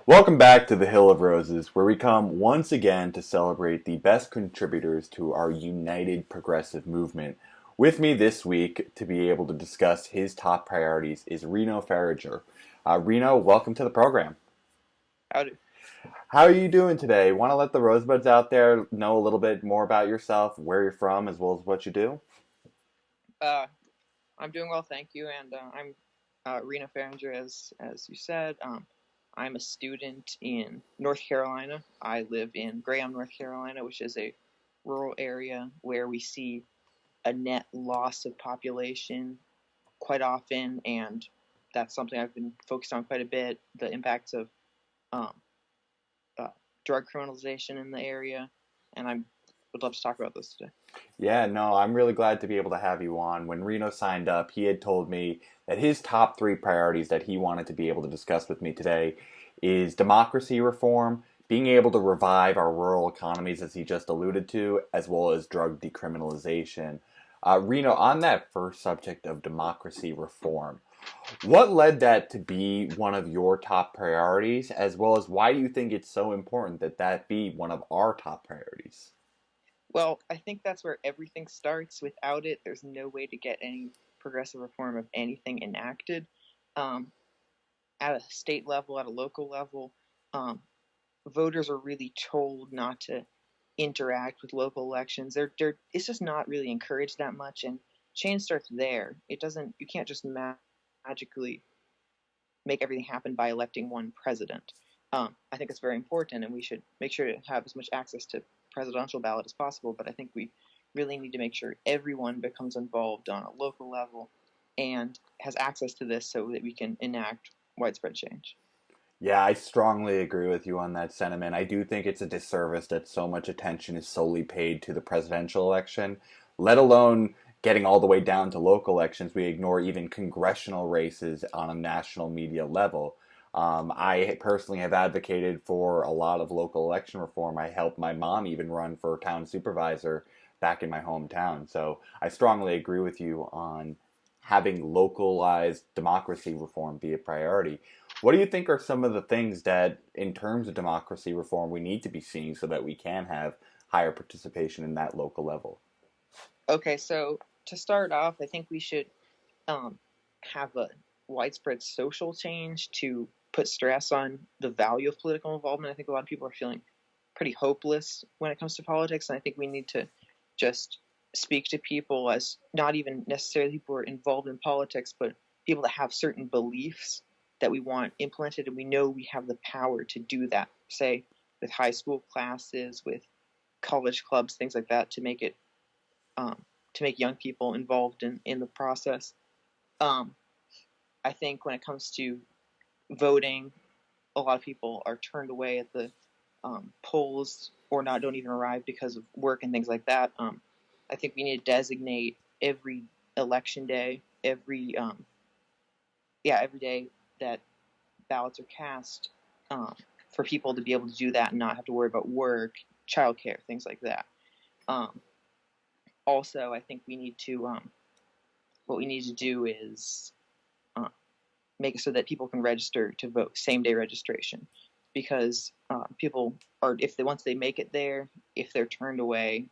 Welcome back to the Hill of Roses, where we come once again to celebrate the best contributors to our united progressive movement. With me this week to be able to discuss his top priorities is Reno Fahringer. Reno, welcome to the program. Howdy. How are you doing today? Want to let the Rosebuds out there know a little bit more about yourself, where you're from, as well as what you do? Uh, I'm doing well, thank you. And I'm Reno Fahringer, as you said. I'm a student in North Carolina. I live in Graham, North Carolina, which is a rural area where we see a net loss of population quite often, and that's something I've been focused on quite a bit. The impacts of um, uh, drug criminalization in the area, and I would love to talk about this today. Yeah, no, I'm really glad to be able to have you on. When Reno signed up, he had told me that his top three priorities that he wanted to be able to discuss with me today is democracy reform, being able to revive our rural economies, as he just alluded to, as well as drug decriminalization. Reno, on that first subject of democracy reform, what led that to be one of your top priorities, as well as why do you think it's so important that that be one of our top priorities? Well, I think that's where everything starts. Without it, there's no way to get any progressive reform of anything enacted. Um, at a state level, at a local level, um, voters are really told not to interact with local elections. It's just not really encouraged that much, and change starts there. It doesn't. You can't just magically make everything happen by electing one president. I think it's very important, and we should make sure to have as much access to presidential ballot as possible. But I think we really need to make sure everyone becomes involved on a local level and has access to this so that we can enact widespread change. Yeah, I strongly agree with you on that sentiment. I do think it's a disservice that so much attention is solely paid to the presidential election, let alone getting all the way down to local elections. We ignore even congressional races on a national media level. I personally have advocated for a lot of local election reform. I helped my mom even run for town supervisor back in my hometown. So I strongly agree with you on having localized democracy reform be a priority. What do you think are some of the things that, in terms of democracy reform, we need to be seeing so that we can have higher participation in that local level? Okay, so to start off, I think we should um, have a widespread social change to put stress on the value of political involvement. I think a lot of people are feeling pretty hopeless when it comes to politics, and I think we need to just speak to people as not even necessarily people who are involved in politics, but people that have certain beliefs that we want implemented, and we know we have the power to do that. Say with high school classes, with college clubs, things like that, um, to make young people involved in the process. Um, I think when it comes to voting, a lot of people are turned away at the polls or not don't even arrive because of work and things like that. I think we need to designate every election day, every day that ballots are cast, for people to be able to do that and not have to worry about work, childcare, things like that. Um, Also, I think we need to what we need to do is uh, make it so that people can register to vote, same day registration, because people are if they once they make it there, if they're turned away,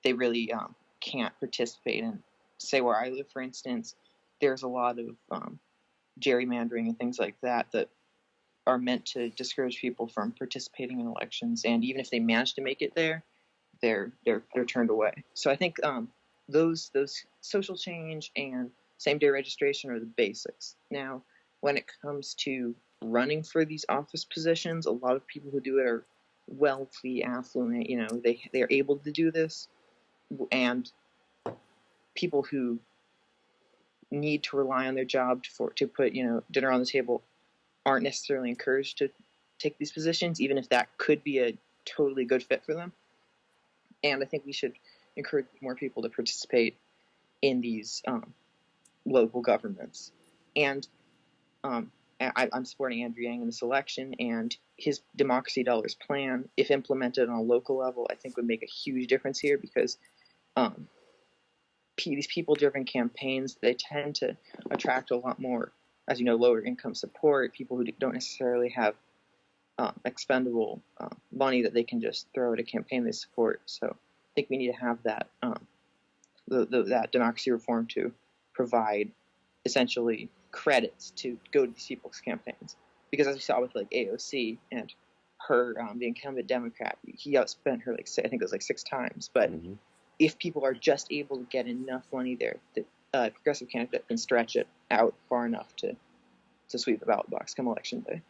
they really can't participate. And say where I live, for instance, there's a lot of gerrymandering and things like that that are meant to discourage people from participating in elections. And even if they manage to make it there, they're turned away. So I think those social change and same day registration are the basics. Now, when it comes to running for these office positions, a lot of people who do it are wealthy, affluent. They are able to do this, and people who need to rely on their job to put dinner on the table aren't necessarily encouraged to take these positions, even if that could be a totally good fit for them. And I think we should encourage more people to participate in these local governments. And I'm supporting Andrew Yang in this election, and his Democracy Dollars plan, if implemented on a local level, I think would make a huge difference here because um, these people-driven campaigns, they tend to attract a lot more, as you know, lower income support, people who don't necessarily have expendable money that they can just throw at a campaign they support. So I think we need to have that that democracy reform to provide essentially credits to go to these people's campaigns. Because as we saw with like AOC and her, the incumbent Democrat, he outspent her I think it was like 6 times. But if people are just able to get enough money there, the progressive candidate can stretch it out far enough to sweep the ballot box come election day.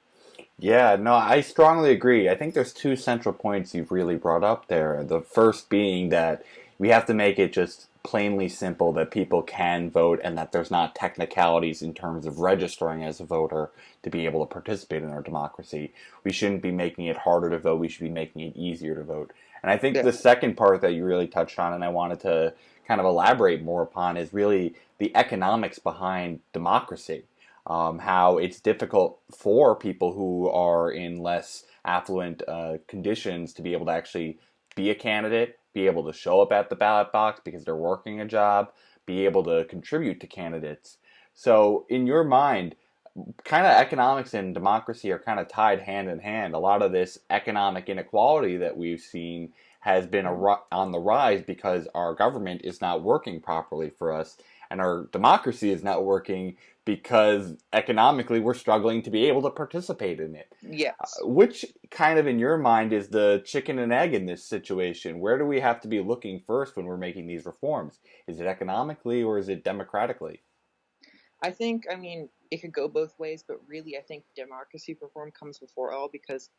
Yeah, no, I strongly agree. I think there's 2 central points you've really brought up there. The first being that we have to make it just plainly simple that people can vote and that there's not technicalities in terms of registering as a voter to be able to participate in our democracy. We shouldn't be making it harder to vote. We should be making it easier to vote. And I think the second part that you really touched on, and I wanted to kind of elaborate more upon, is really the economics behind democracy. How it's difficult for people who are in less affluent conditions to be able to actually be a candidate, be able to show up at the ballot box because they're working a job, be able to contribute to candidates. So in your mind, kind of economics and democracy are kind of tied hand in hand. A lot of this economic inequality that we've seen has been on the rise because our government is not working properly for us, and our democracy is not working because economically we're struggling to be able to participate in it. Yes. Which kind of in your mind is the chicken and egg in this situation? Where do we have to be looking first when we're making these reforms? Is it economically or is it democratically? I mean, it could go both ways, but really I think democracy reform comes before all, because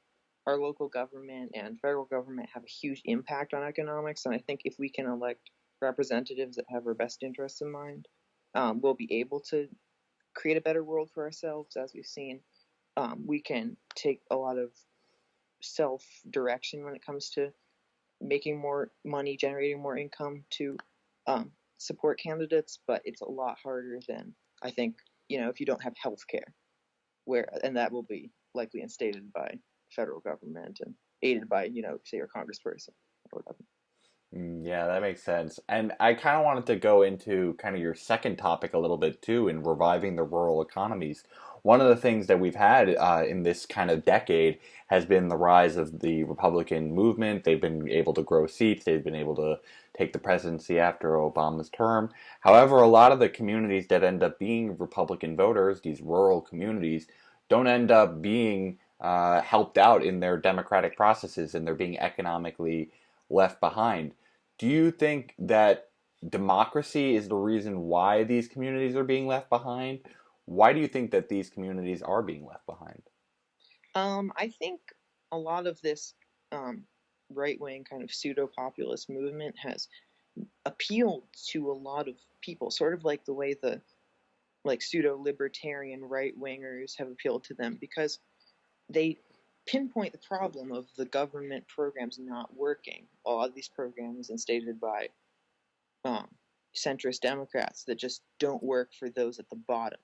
our local government and federal government have a huge impact on economics, and I think if we can elect representatives that have our best interests in mind, we'll be able to create a better world for ourselves. As we've seen, we can take a lot of self-direction when it comes to making more money, generating more income to support candidates, but it's a lot harder than, I think, if you don't have health care, and that will be likely instated by federal government and aided by, say, your congressperson or whatever. Yeah, that makes sense. And I kind of wanted to go into kind of your second topic a little bit too, in reviving the rural economies. One of the things that we've had in this kind of decade has been the rise of the Republican movement. They've been able to grow seats. They've been able to take the presidency after Obama's term. However, a lot of the communities that end up being Republican voters, these rural communities, don't end up being helped out in their democratic processes, and they're being economically left behind. Do you think that democracy is the reason why these communities are being left behind? Why do you think that these communities are being left behind? I think a lot of this right-wing kind of pseudo-populist movement has appealed to a lot of people, sort of like the way the pseudo-libertarian right-wingers have appealed to them, because they pinpoint the problem of the government programs not working. A lot of these programs instated by centrist Democrats that just don't work for those at the bottom.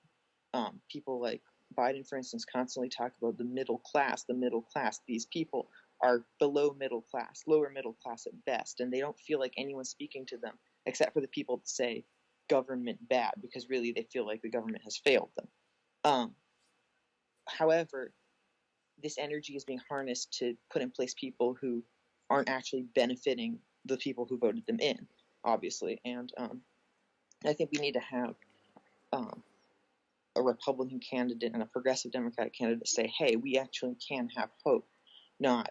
People like Biden, for instance, constantly talk about the middle class, the middle class. These people are below middle class, lower middle class at best, and they don't feel like anyone's speaking to them except for the people that say government bad, because really they feel like the government has failed them. However, this energy is being harnessed to put in place people who aren't actually benefiting the people who voted them in, obviously. And I think we need to have a Republican candidate and a progressive Democratic candidate say, hey, we actually can have hope, not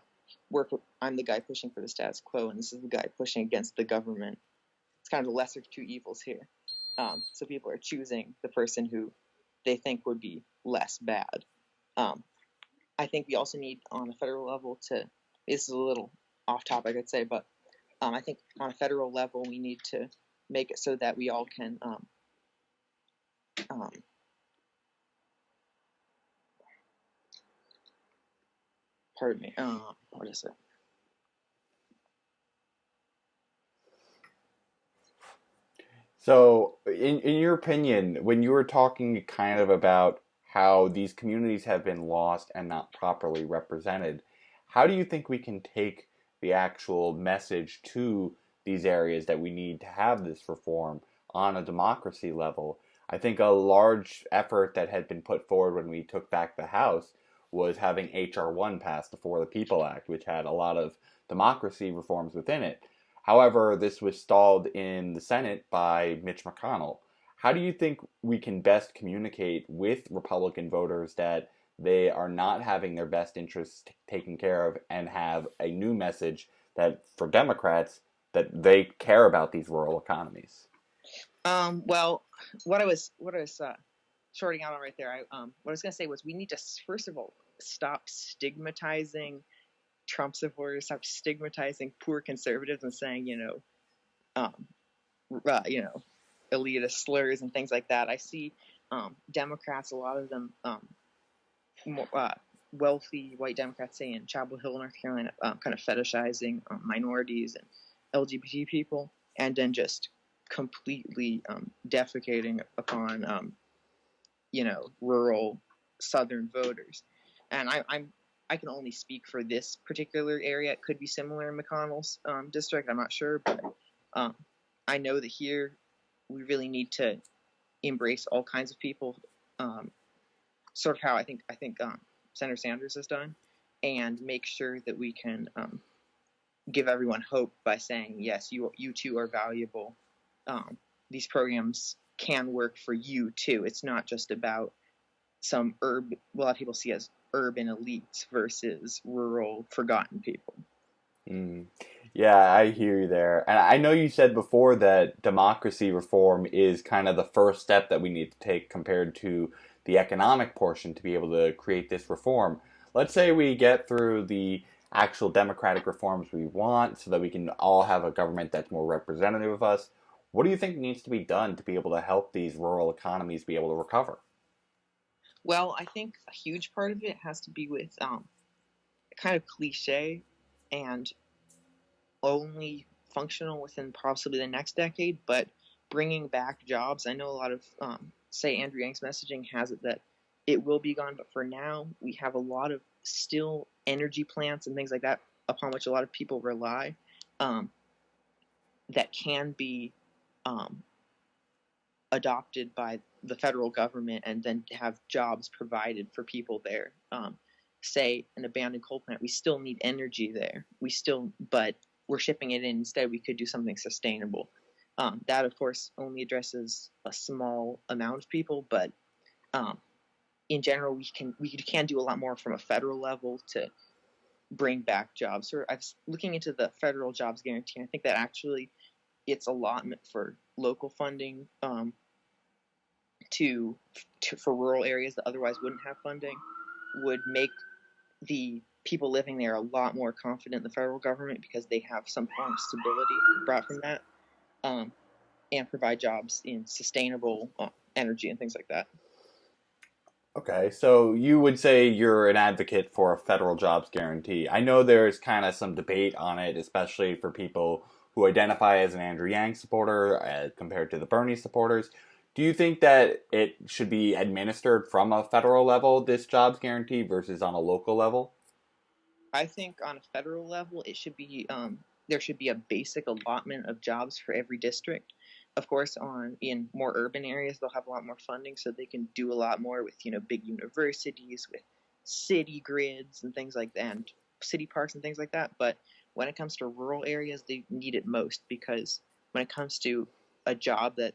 I'm the guy pushing for the status quo and this is the guy pushing against the government. It's kind of the lesser of two evils here. So people are choosing the person who they think would be less bad. I think we also need, on a federal level, this is a little off topic, I'd say, but I think on a federal level, we need to make it so that we all can pardon me, what is it? So, in your opinion, when you were talking kind of about how these communities have been lost and not properly represented, how do you think we can take the actual message to these areas that we need to have this reform on a democracy level? I think a large effort that had been put forward when we took back the House was having H.R. 1 passed, the For the People Act, which had a lot of democracy reforms within it. However, this was stalled in the Senate by Mitch McConnell. How do you think we can best communicate with Republican voters that they are not having their best interests taken care of, and have a new message that for Democrats that they care about these rural economies? Well, what I was shorting out on right there, what I was going to say was we need to, first of all, stop stigmatizing Trump supporters, stop stigmatizing poor conservatives and saying, um, elitist slurs and things like that. I see Democrats, a lot of them, more, wealthy white Democrats, say in Chapel Hill, North Carolina, kind of fetishizing minorities and LGBT people, and then just completely defecating upon rural Southern voters. And I can only speak for this particular area. It could be similar in McConnell's district. I'm not sure, but I know that here we really need to embrace all kinds of people, sort of how I think Senator Sanders has done, and make sure that we can give everyone hope by saying, yes, you too are valuable. These programs can work for you too. It's not just about some a lot of people see as urban elites versus rural forgotten people. Yeah, I hear you there. And I know you said before that democracy reform is kind of the first step that we need to take compared to the economic portion to be able to create this reform. Let's say we get through the actual democratic reforms we want so that we can all have a government that's more representative of us. What do you think needs to be done to be able to help these rural economies be able to recover? Well, I think a huge part of it has to be with kind of cliche and only functional within possibly the next decade, but bringing back jobs. I know a lot of, say, Andrew Yang's messaging has it that it will be gone, but for now, we have a lot of still energy plants and things like that upon which a lot of people rely, that can be adopted by the federal government and then have jobs provided for people there. Say, an abandoned coal plant, we still need energy there. But we're shipping it in. Instead, we could do something sustainable. That, of course, only addresses a small amount of people, but in general, we can do a lot more from a federal level to bring back jobs. So I was looking into the federal jobs guarantee, and I think that actually its allotment for local funding for rural areas that otherwise wouldn't have funding would make the people living there a lot more confident in the federal government because they have some form of stability brought from that, and provide jobs in sustainable energy and things like that. Okay, so you would say you're an advocate for a federal jobs guarantee. I know there's kind of some debate on it, especially for people who identify as an Andrew Yang supporter compared to the Bernie supporters. Do you think that it should be administered from a federal level, this jobs guarantee, versus on a local level? I think on a federal level, it should be there should be a basic allotment of jobs for every district. Of course, in more urban areas, they'll have a lot more funding, so they can do a lot more with big universities, with city grids and things like that, and city parks and things like that. But when it comes to rural areas, they need it most because when it comes to a job that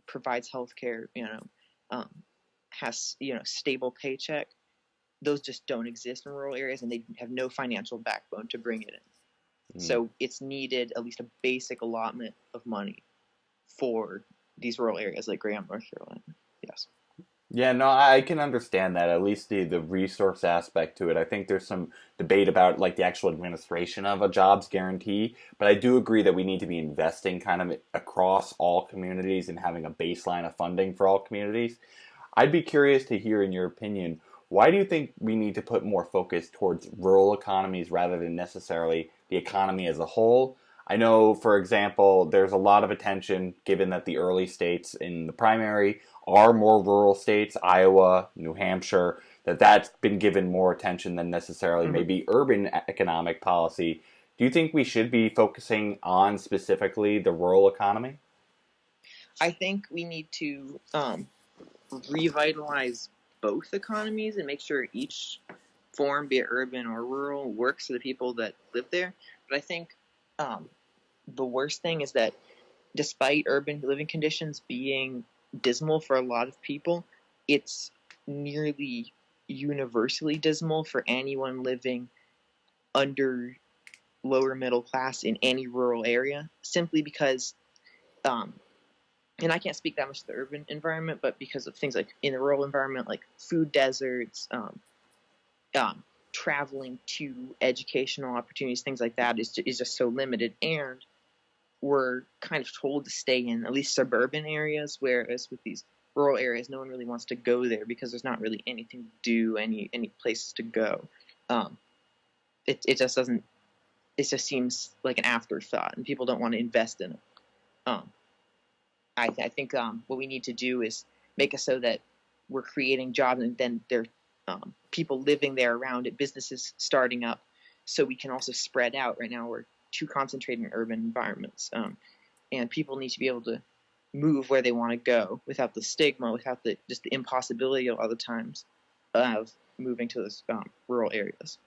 provides health care, has stable paycheck, those just don't exist in rural areas, and they have no financial backbone to bring it in. So it's needed at least a basic allotment of money for these rural areas like Graham, North Carolina. Yes. Yeah, no, I can understand that. At least the resource aspect to it. I think there's some debate about like the actual administration of a jobs guarantee, but I do agree that we need to be investing kind of across all communities and having a baseline of funding for all communities. I'd be curious to hear, in your opinion, why do you think we need to put more focus towards rural economies rather than necessarily the economy as a whole? I know, for example, there's a lot of attention given that the early states in the primary are more rural states, Iowa, New Hampshire, that's been given more attention than necessarily maybe urban economic policy. Do you think we should be focusing on specifically the rural economy? I think we need to revitalize both economies and make sure each form, be it urban or rural, works for the people that live there. But I think the worst thing is that despite urban living conditions being dismal for a lot of people, it's nearly universally dismal for anyone living under lower middle class in any rural area, simply because and I can't speak that much to the urban environment, but because of things like in the rural environment, like food deserts, traveling to educational opportunities, things like that is just so limited. And we're kind of told to stay in at least suburban areas, whereas with these rural areas, no one really wants to go there because there's not really anything to do, any places to go. It just doesn't. It just seems like an afterthought, and people don't want to invest in it. I think what we need to do is make it so that we're creating jobs, and then there are people living there around it, businesses starting up, so we can also spread out. Right now, we're too concentrated in urban environments, and people need to be able to move where they want to go without the stigma, without the impossibility of other times of moving to those rural areas.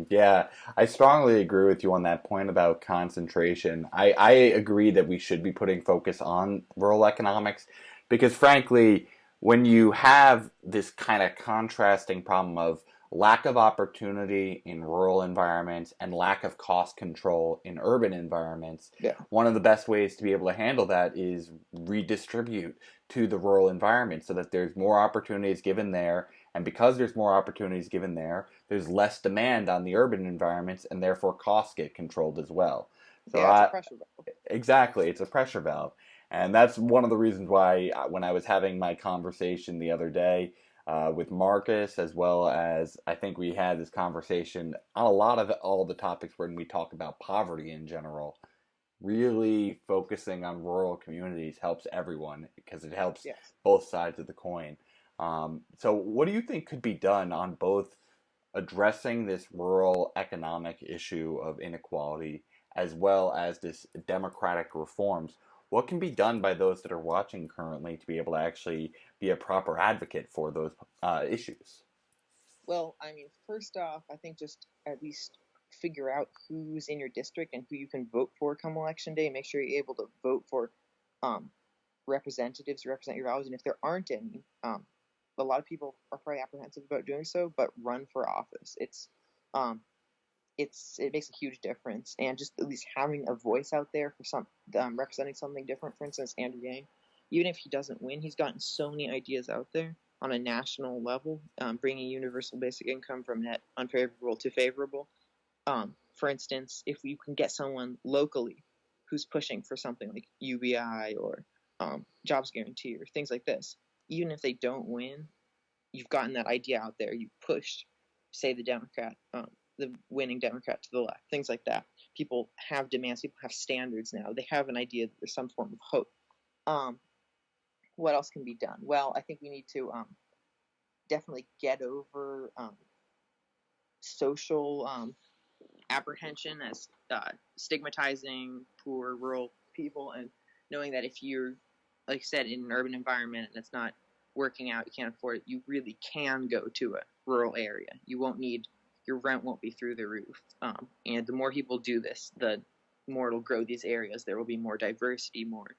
Yeah, I strongly agree with you on that point about concentration. I agree that we should be putting focus on rural economics because, frankly, when you have this kind of contrasting problem of lack of opportunity in rural environments and lack of cost control in urban environments, Yeah. one of the best ways to be able to handle that is redistribute to the rural environment so that there's more opportunities given there. And because there's more opportunities given there, there's less demand on the urban environments, and therefore costs get controlled as well. So yeah, it's a pressure valve. Exactly, it's a pressure valve. And that's one of the reasons why when I was having my conversation the other day with Marcus, as well as I think we had this conversation on a lot of all the topics when we talk about poverty in general, really focusing on rural communities helps everyone because it helps Yes. both sides of the coin. So what do you think could be done on both addressing this rural economic issue of inequality as well as this democratic reforms? What can be done by those that are watching currently to be able to actually be a proper advocate for those issues? Well, I mean, first off, I think just at least figure out who's in your district and who you can vote for come election day. Make sure you're able to vote for um, representatives who represent your values. And if there aren't any, a lot of people are probably apprehensive about doing so, but run for office. Um, it makes a huge difference, and just at least having a voice out there for some representing something different. For instance, Andrew Yang, even if he doesn't win, he's gotten so many ideas out there on a national level, bringing universal basic income from net unfavorable to favorable. For instance, if you can get someone locally who's pushing for something like UBI or jobs guarantee or things like this, even if they don't win, you've gotten that idea out there. You pushed, say, the winning Democrat to the left, things like that. People have demands. People have standards now. They have an idea that there's some form of hope. What else can be done? Well, I think we need to definitely get over social apprehension as stigmatizing poor rural people, and knowing that if you're, like I said, in an urban environment and it's not working out, you can't afford it, you really can go to a rural area. You won't need, your rent won't be through the roof. And the more people do this, the more it'll grow these areas. There will be more diversity, more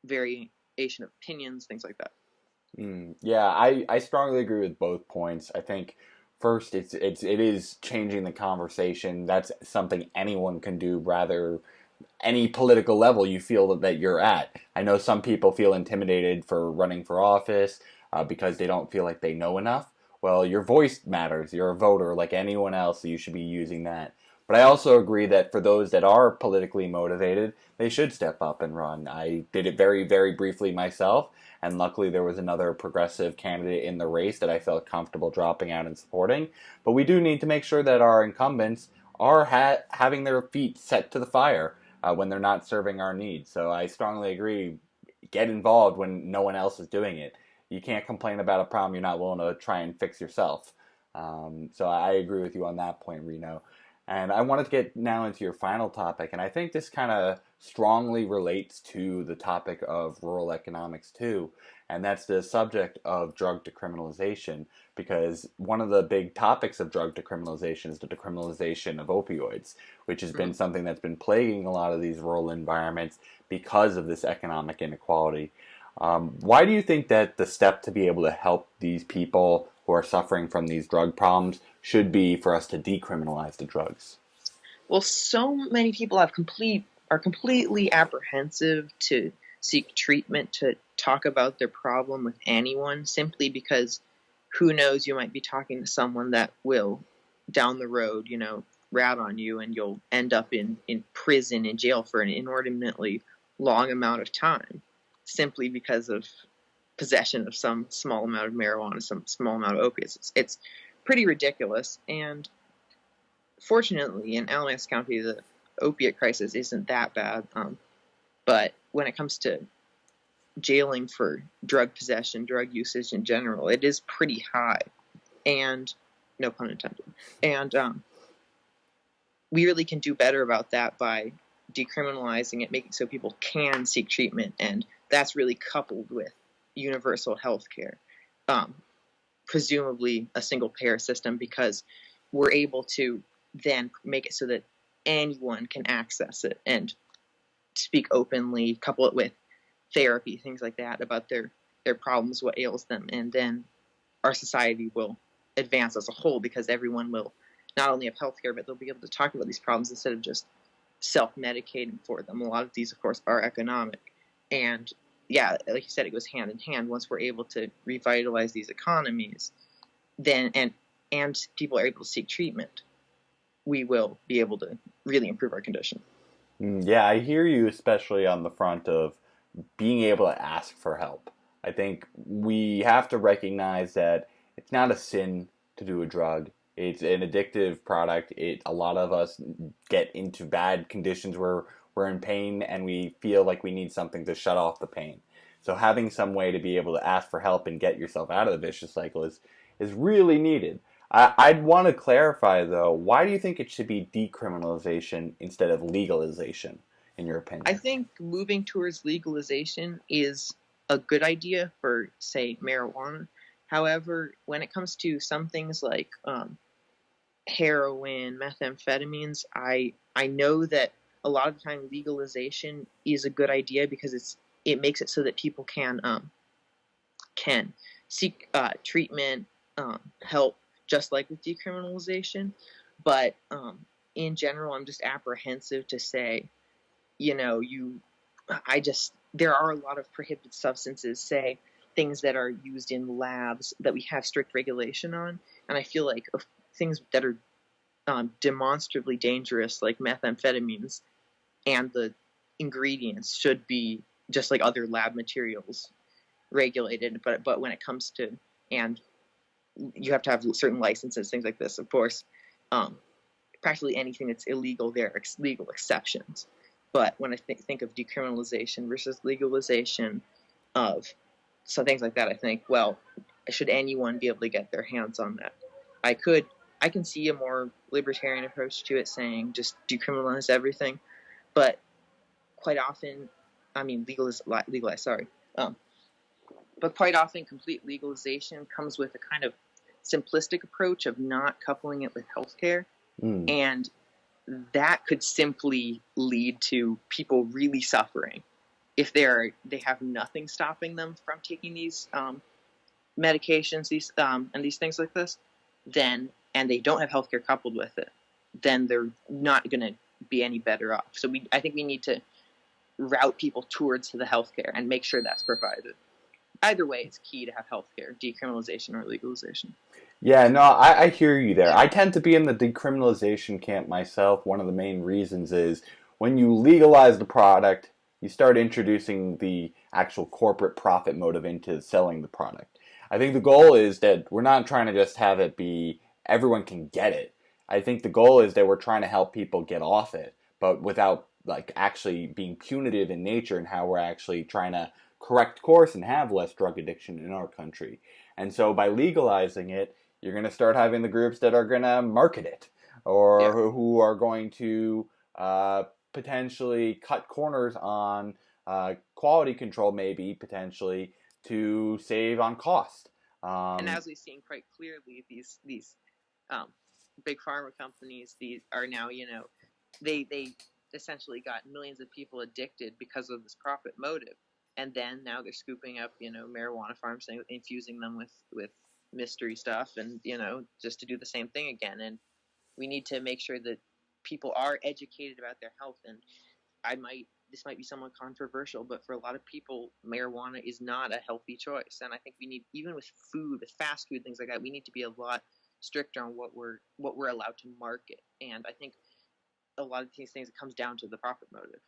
variation of opinions, things like that. Yeah, I strongly agree with both points. I think first it is changing the conversation. That's something anyone can do, rather any political level you feel that you're at. I know some people feel intimidated for running for office because they don't feel like they know enough. Well, your voice matters. You're a voter like anyone else, so you should be using that. But I also agree that for those that are politically motivated, they should step up and run. I did it very, very briefly myself, and luckily there was another progressive candidate in the race that I felt comfortable dropping out and supporting. But we do need to make sure that our incumbents are having their feet set to the fire when they're not serving our needs. So I strongly agree, get involved when no one else is doing it. You can't complain about a problem you're not willing to try and fix yourself. So I agree with you on that point, Reno. And I wanted to get now into your final topic, and I think this kind of strongly relates to the topic of rural economics too, and that's the subject of drug decriminalization. Because one of the big topics of drug decriminalization is the decriminalization of opioids, which has been something that's been plaguing a lot of these rural environments because of this economic inequality. Why do you think that the step to be able to help these people who are suffering from these drug problems should be for us to decriminalize the drugs? Well, so many people are completely apprehensive to seek treatment, to talk about their problem with anyone, simply because who knows, you might be talking to someone that will down the road, rat on you, and you'll end up in prison, in jail for an inordinately long amount of time, simply because of possession of some small amount of marijuana, some small amount of opiates. It's pretty ridiculous. And fortunately, in Alamance County, the opiate crisis isn't that bad. But when it comes to jailing for drug possession, drug usage in general, it is pretty high. And no pun intended. And we really can do better about that by decriminalizing it, making so people can seek treatment. And that's really coupled with universal health care, presumably a single payer system, because we're able to then make it so that anyone can access it and speak openly, couple it with therapy, things like that, about their problems, what ails them, and then our society will advance as a whole, because everyone will not only have healthcare, but they'll be able to talk about these problems instead of just self-medicating for them. A lot of these, of course, are economic. And yeah, like you said, it goes hand in hand. Once we're able to revitalize these economies, then and people are able to seek treatment, we will be able to really improve our condition. Yeah, I hear you, especially on the front of being able to ask for help. I think we have to recognize that it's not a sin to do a drug. It's an addictive product. A lot of us get into bad conditions where we're in pain and we feel like we need something to shut off the pain. So having some way to be able to ask for help and get yourself out of the vicious cycle is really needed. I'd want to clarify, though, why do you think it should be decriminalization instead of legalization, in your opinion? I think moving towards legalization is a good idea for, say, marijuana. However, when it comes to some things like heroin, methamphetamines, I know that a lot of the time legalization is a good idea, because it makes it so that people can seek treatment, help, just like with decriminalization. But in general, I'm just apprehensive to say, there are a lot of prohibited substances, say things that are used in labs that we have strict regulation on, and I feel like things that are demonstrably dangerous, like methamphetamines, and the ingredients should be just like other lab materials, regulated. But when it comes to, and you have to have certain licenses, things like this, of course, practically anything that's illegal, there are legal exceptions. But when I think of decriminalization versus legalization of some things like that, I think, well, should anyone be able to get their hands on that? I can see a more libertarian approach to it, saying just decriminalize everything. But quite often, legalize, sorry. But quite often, complete legalization comes with a kind of simplistic approach of not coupling it with healthcare. And that could simply lead to people really suffering if they have nothing stopping them from taking these medications, and these things like this, and they don't have healthcare coupled with it, then they're not going to be any better off. So I think we need to route people towards the healthcare and make sure that's provided. Either way, it's key to have healthcare, decriminalization or legalization. Yeah, no, I hear you there. I tend to be in the decriminalization camp myself. One of the main reasons is when you legalize the product, you start introducing the actual corporate profit motive into selling the product. I think the goal is that we're not trying to just have it be everyone can get it. I think the goal is that we're trying to help people get off it, but without like actually being punitive in nature, and how we're actually trying to correct course and have less drug addiction in our country. And so by legalizing it, you're going to start having the groups that are going to market it, or who are going to potentially cut corners on quality control, maybe potentially to save on cost. And as we've seen quite clearly, these big pharma companies, these are now, they essentially got millions of people addicted because of this profit motive, and then now they're scooping up, marijuana farms and infusing them with mystery stuff, and just to do the same thing again. And we need to make sure that people are educated about their health. And this might be somewhat controversial, but for a lot of people, marijuana is not a healthy choice. And I think we need, even with food, with fast food, things like that, we need to be a lot stricter on what we're allowed to market. And I think a lot of these things, it comes down to the profit motive.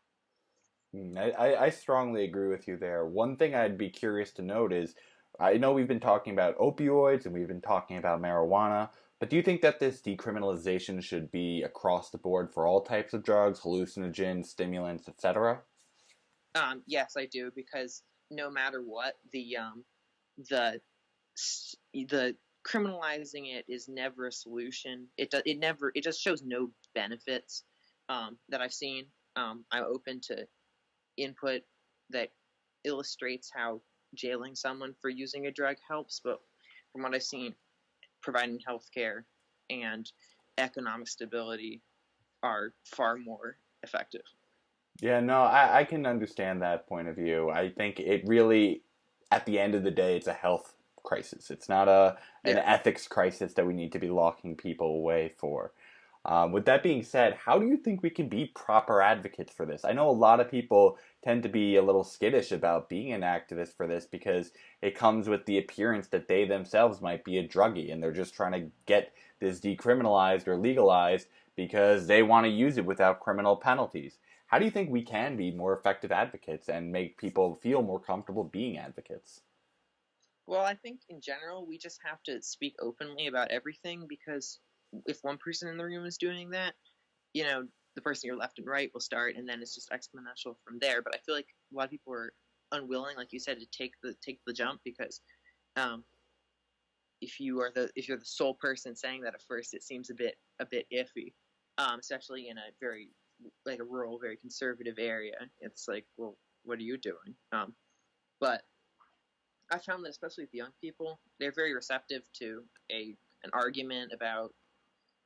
I strongly agree with you there. One thing I'd be curious to note is, I know we've been talking about opioids and we've been talking about marijuana, but do you think that this decriminalization should be across the board for all types of drugs, hallucinogens, stimulants, etc.? Yes, I do, because no matter what, the criminalizing it is never a solution. It just shows no benefits that I've seen. I'm open to input that illustrates how jailing someone for using a drug helps, but from what I've seen, providing health care and economic stability are far more effective. Yeah, no, I can understand that point of view. I think it really, at the end of the day, it's a health crisis. It's not an ethics crisis that we need to be locking people away for. With that being said, how do you think we can be proper advocates for this? I know a lot of people tend to be a little skittish about being an activist for this because it comes with the appearance that they themselves might be a druggie and they're just trying to get this decriminalized or legalized because they want to use it without criminal penalties. How do you think we can be more effective advocates and make people feel more comfortable being advocates? Well, I think in general, we just have to speak openly about everything, because if one person in the room is doing that, the person to your left and right will start, and then it's just exponential from there. But I feel like a lot of people are unwilling, like you said, to take the jump, because if you're the sole person saying that at first, it seems a bit iffy, especially in a very, like, a rural, very conservative area. It's like, well, what are you doing? But I found that especially with young people, they're very receptive to an argument about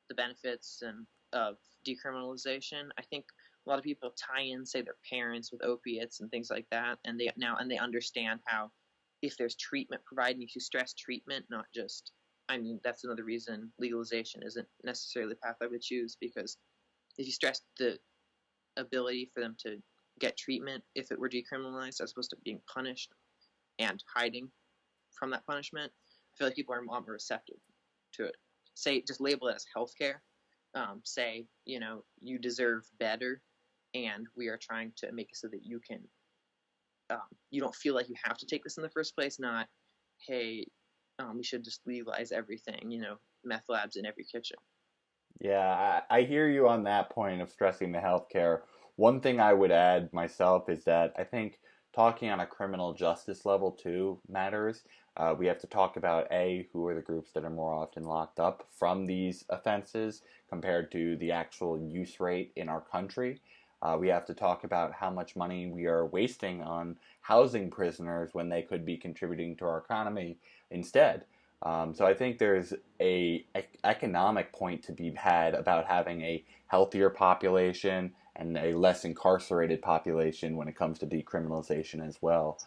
the benefits and of decriminalization. I think a lot of people tie in, say, their parents with opiates and things like that, and they understand how, if there's treatment provided, if you stress treatment, not just, I mean, that's another reason legalization isn't necessarily the path I would choose, because if you stress the ability for them to get treatment, if it were decriminalized, as opposed to being punished and hiding from that punishment, I feel like people are a lot more receptive to it. Say, just label it as healthcare. Say, you deserve better, and we are trying to make it so that you can, you don't feel like you have to take this in the first place. Not, hey, we should just legalize everything. Meth labs in every kitchen. Yeah, I hear you on that point of stressing the healthcare. One thing I would add myself is that I think talking on a criminal justice level too matters. We have to talk about who are the groups that are more often locked up from these offenses compared to the actual use rate in our country. We have to talk about how much money we are wasting on housing prisoners when they could be contributing to our economy instead. So I think there's a economic point to be had about having a healthier population and a less incarcerated population when it comes to decriminalization as well.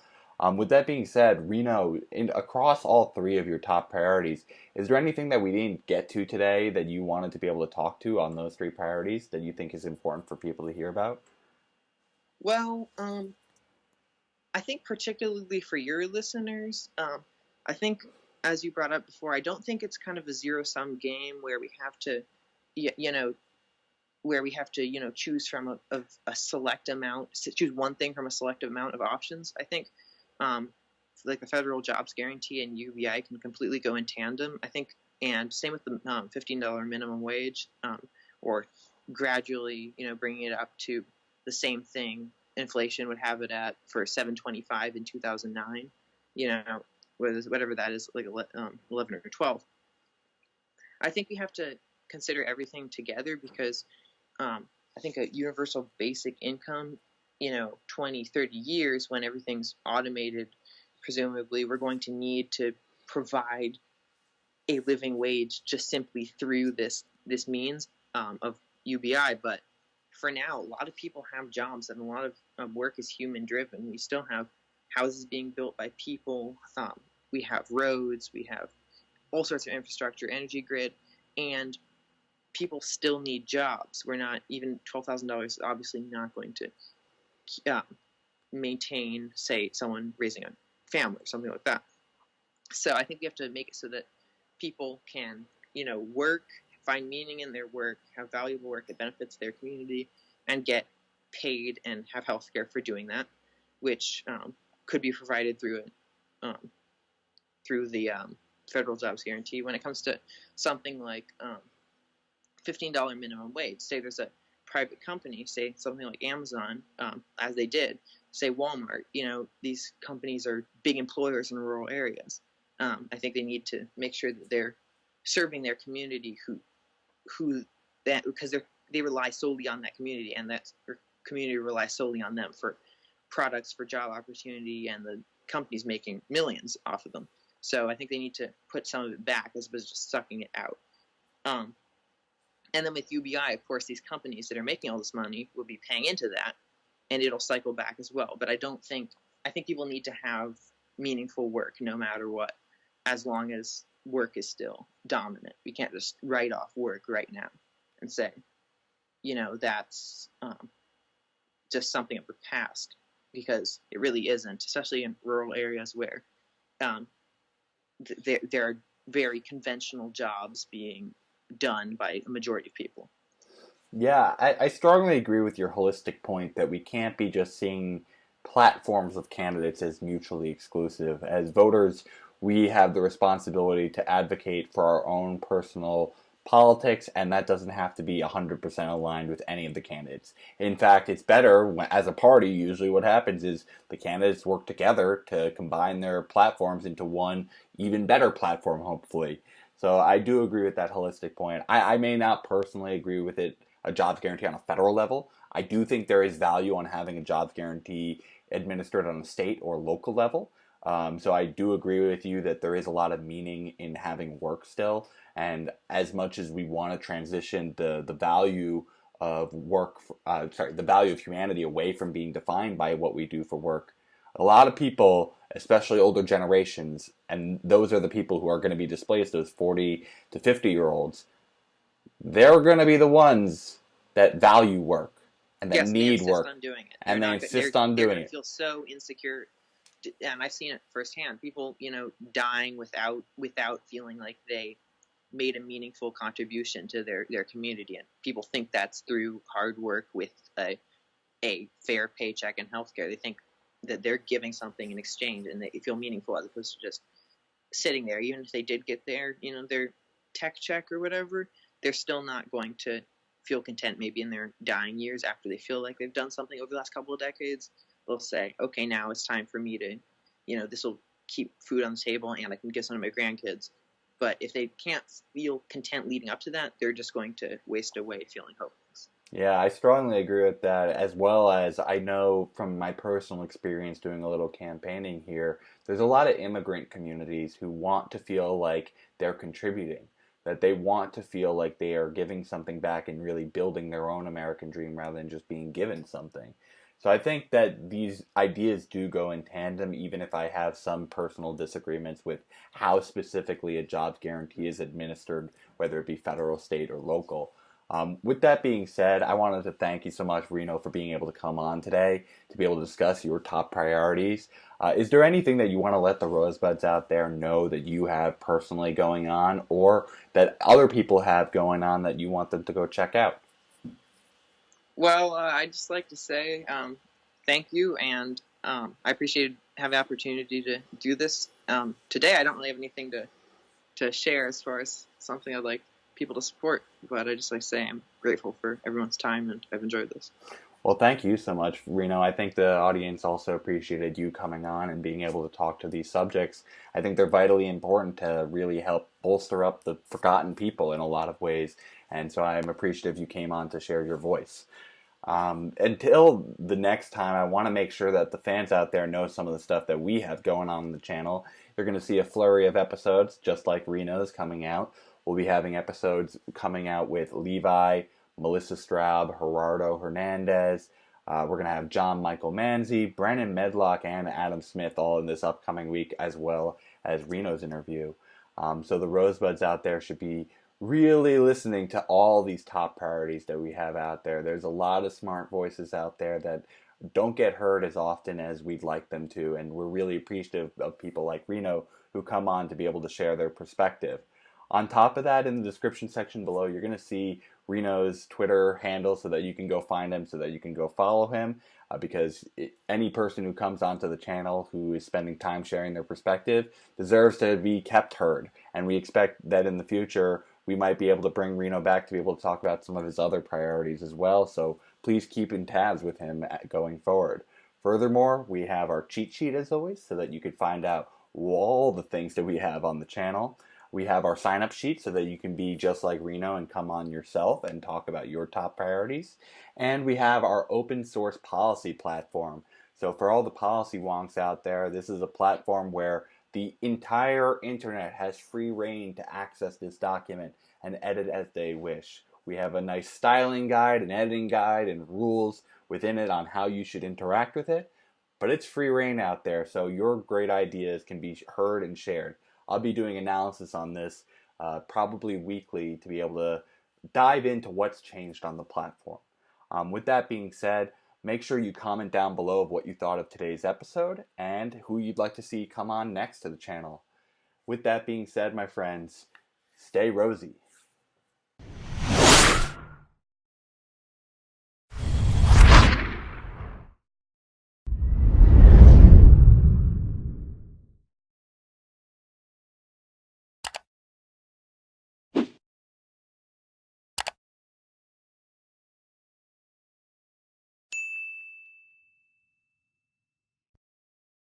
With that being said, Reno, across all three of your top priorities, is there anything that we didn't get to today that you wanted to be able to talk to on those three priorities that you think is important for people to hear about? Well, I think particularly for your listeners, I think, as you brought up before, I don't think it's kind of a zero-sum game where we have to, choose from a select amount, choose one thing from a selective amount of options. I think, like the federal jobs guarantee and UBI can completely go in tandem, I think, and same with the $15 minimum wage, or gradually, bringing it up to the same thing inflation would have it at for $7.25 in 2009, whatever that is, like 11 or 12. I think we have to consider everything together, because I think a universal basic income, 20, 30 years when everything's automated, presumably we're going to need to provide a living wage just simply through this means of UBI. But for now, a lot of people have jobs and a lot of work is human driven. We still have houses being built by people. We have roads, we have all sorts of infrastructure, energy grid, and people still need jobs. We're not, even $12,000 is obviously not going to maintain, say, someone raising a family or something like that. So I think we have to make it so that people can, work, find meaning in their work, have valuable work that benefits their community, and get paid and have health care for doing that, which could be provided through the federal jobs guarantee. When it comes to something like $15 minimum wage, say there's a private company, say something like Amazon, as they did, say Walmart, these companies are big employers in rural areas. I think they need to make sure that they're serving their community because they rely solely on that community, and that community relies solely on them for products, for job opportunity, and the company's making millions off of them. So I think they need to put some of it back as opposed to just sucking it out. And then with UBI, of course, these companies that are making all this money will be paying into that, and it'll cycle back as well. But I think people need to have meaningful work no matter what, as long as work is still dominant. We can't just write off work right now and say, that's just something of the past, because it really isn't, especially in rural areas where there are very conventional jobs being done by a majority of people. Yeah, I strongly agree with your holistic point that we can't be just seeing platforms of candidates as mutually exclusive. As voters, we have the responsibility to advocate for our own personal politics, and that doesn't have to be 100% aligned with any of the candidates. In fact, it's better, as a party, usually what happens is the candidates work together to combine their platforms into one even better platform, hopefully. So I do agree with that holistic point. I may not personally agree with a jobs guarantee on a federal level. I do think there is value on having a jobs guarantee administered on a state or local level. So I do agree with you that there is a lot of meaning in having work still. And as much as we want to transition the value of work, the value of humanity away from being defined by what we do for work, a lot of people, especially older generations, and those are the people who are going to be displaced, those 40 to 50-year-olds, they're going to be the ones that value work and that need work. On doing it. And they insist on doing it. They feel so insecure. And I've seen it firsthand. People, dying without feeling like they made a meaningful contribution to their community. And people think that's through hard work with a fair paycheck and healthcare. They think that they're giving something in exchange and they feel meaningful, as opposed to just sitting there. Even if they did get their tech check or whatever, they're still not going to feel content maybe in their dying years after they feel like they've done something over the last couple of decades. They'll say, okay, now it's time for me to, this will keep food on the table and I can give some to my grandkids. But if they can't feel content leading up to that, they're just going to waste away feeling hopeless. Yeah, I strongly agree with that, as well as I know from my personal experience doing a little campaigning here, there's a lot of immigrant communities who want to feel like they're contributing, that they want to feel like they are giving something back and really building their own American dream rather than just being given something. So I think that these ideas do go in tandem, even if I have some personal disagreements with how specifically a jobs guarantee is administered, whether it be federal, state, or local. With that being said, I wanted to thank you so much, Reno, for being able to come on today to be able to discuss your top priorities. Is there anything that you want to let the Rosebuds out there know that you have personally going on, or that other people have going on that you want them to go check out? Well, I'd just like to say thank you, and I appreciate having the opportunity to do this. Today I don't really have anything to share as far as something I'd like people to support, but I just like to say I'm grateful for everyone's time, and I've enjoyed this. Well, thank you so much, Reno. I think the audience also appreciated you coming on and being able to talk to these subjects. I think they're vitally important to really help bolster up the forgotten people in a lot of ways. And so I'm appreciative you came on to share your voice. Until the next time, I want to make sure that the fans out there know some of the stuff that we have going on the channel. You're going to see a flurry of episodes, just like Reno's coming out. We'll be having episodes coming out with Levi, Melissa Straub, Gerardo Hernandez. We're going to have John Michael Manzi, Brennan Medlock, and Adam Smith all in this upcoming week, as well as Reno's interview. So the Rosebuds out there should be really listening to all these top priorities that we have out there. There's a lot of smart voices out there that don't get heard as often as we'd like them to, and we're really appreciative of people like Reno who come on to be able to share their perspective. On top of that, in the description section below, you're going to see Reno's Twitter handle so that you can go find him, so that you can go follow him, because any person who comes onto the channel who is spending time sharing their perspective deserves to be kept heard. And we expect that in the future, we might be able to bring Reno back to be able to talk about some of his other priorities as well. So please keep in tabs with him going forward. Furthermore, we have our cheat sheet as always, so that you can find out all the things that we have on the channel. We have our sign up sheet so that you can be just like Reno and come on yourself and talk about your top priorities. And we have our open source policy platform. So for all the policy wonks out there, this is a platform where the entire internet has free reign to access this document and edit as they wish. We have a nice styling guide, an editing guide, and rules within it on how you should interact with it. But it's free reign out there, so your great ideas can be heard and shared. I'll be doing analysis on this probably weekly to be able to dive into what's changed on the platform. With that being said, make sure you comment down below of what you thought of today's episode and who you'd like to see come on next to the channel. With that being said, my friends, stay rosy.